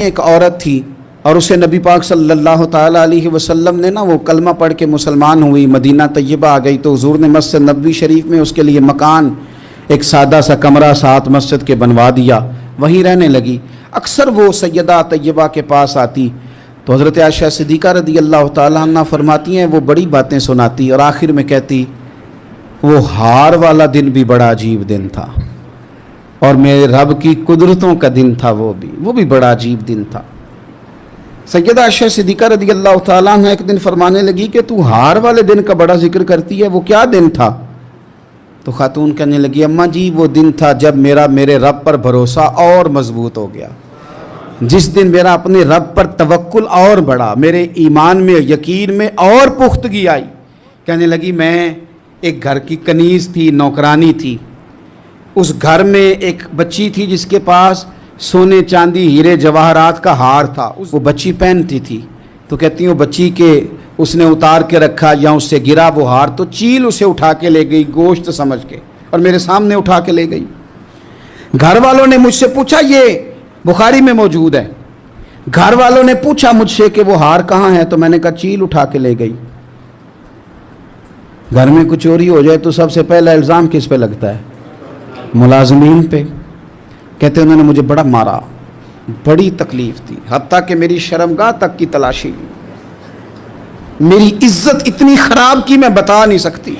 ایک عورت تھی اور اسے نبی پاک صلی اللہ تعالیٰ علیہ وسلم نے وہ کلمہ پڑھ کے مسلمان ہوئی، مدینہ طیبہ آ گئی تو حضور نے مسجد نبوی شریف میں اس کے لیے مکان، ایک سادہ سا کمرہ ساتھ مسجد کے بنوا دیا، وہیں رہنے لگی۔ اکثر وہ سیدہ طیبہ کے پاس آتی تو حضرت عائشہ صدیقہ رضی اللہ تعالیٰ عنہ فرماتی ہیں وہ بڑی باتیں سناتی اور آخر میں کہتی وہ ہار والا دن بھی بڑا عجیب دن تھا اور میرے رب کی قدرتوں کا دن تھا، وہ بھی بڑا عجیب دن تھا۔ سیدہ عائشہ صدیقہ رضی اللہ تعالیٰ عنہ ایک دن فرمانے لگی کہ تو ہار والے دن کا بڑا ذکر کرتی ہے، وہ کیا دن تھا؟ تو خاتون کہنے لگی اماں جی وہ دن تھا جب میرے رب پر بھروسہ اور مضبوط ہو گیا، جس دن میرا اپنے رب پر توکل اور بڑھا، میرے ایمان میں یقین میں اور پختگی آئی۔ کہنے لگی میں ایک گھر کی کنیز تھی، نوکرانی تھی، اس گھر میں ایک بچی تھی جس کے پاس سونے چاندی ہیرے جواہرات کا ہار تھا، وہ بچی پہنتی تھی تو کہتی ہوں بچی کے اس نے اتار کے رکھا یا اس سے گرا وہ ہار تو چیل اسے اٹھا کے لے گئی گوشت سمجھ کے اور میرے سامنے اٹھا کے لے گئی۔ گھر والوں نے مجھ سے پوچھا، یہ بخاری میں موجود ہے، گھر والوں نے پوچھا مجھ سے کہ وہ ہار کہاں ہے تو میں نے کہا چیل اٹھا کے لے گئی۔ گھر میں کچھ چوری ہو جائے تو سب سے پہلا الزام کس پہ لگتا ہے؟ ملازمین پہ۔ کہتے انہوں نے مجھے بڑا مارا، بڑی تکلیف تھی، حتیٰ کہ میری شرمگاہ تک کی تلاشی لی، میری عزت اتنی خراب کی میں بتا نہیں سکتی۔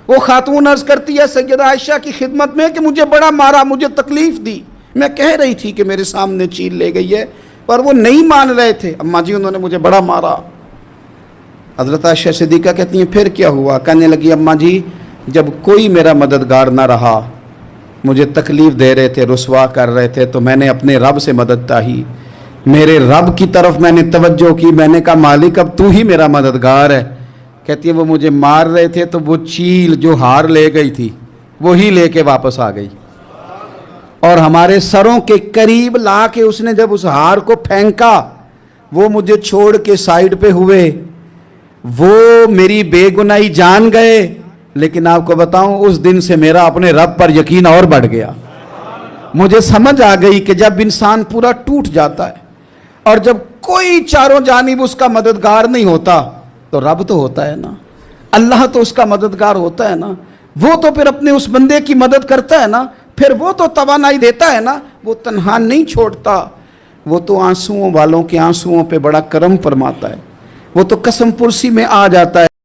وہ خاتون عرض کرتی ہے سیدہ عائشہ کی خدمت میں کہ مجھے بڑا مارا، مجھے تکلیف دی، میں کہہ رہی تھی کہ میرے سامنے چیل لے گئی ہے پر وہ نہیں مان رہے تھے، اماں جی انہوں نے مجھے بڑا مارا۔ حضرت عائشہ صدیقہ کہتی ہیں پھر کیا ہوا؟ کہنے لگی اماں جی جب کوئی میرا مددگار نہ رہا، مجھے تکلیف دے رہے تھے، رسوا کر رہے تھے، تو میں نے اپنے رب سے مدد چاہی، میرے رب کی طرف میں نے توجہ کی، میں نے کہا مالک اب تو ہی میرا مددگار ہے۔ کہتی ہے وہ مجھے مار رہے تھے تو وہ چیل جو ہار لے گئی تھی وہی لے کے واپس آ گئی اور ہمارے سروں کے قریب لا کے اس نے جب اس ہار کو پھینکا وہ مجھے چھوڑ کے سائیڈ پہ ہوئے، وہ میری بے گناہی جان گئے، لیکن آپ کو بتاؤں اس دن سے میرا اپنے رب پر یقین اور بڑھ گیا۔ مجھے سمجھ آ گئی کہ جب انسان پورا ٹوٹ جاتا ہے اور جب کوئی چاروں جانب اس کا مددگار نہیں ہوتا تو رب تو ہوتا ہے نا، اللہ تو اس کا مددگار ہوتا ہے نا، وہ تو پھر اپنے اس بندے کی مدد کرتا ہے نا، پھر وہ تو توانائی دیتا ہے نا، وہ تنہا نہیں چھوڑتا، وہ تو آنسوؤں والوں کے آنسوؤں پہ بڑا کرم فرماتا ہے، وہ تو قسم پرسی میں آ جاتا ہے۔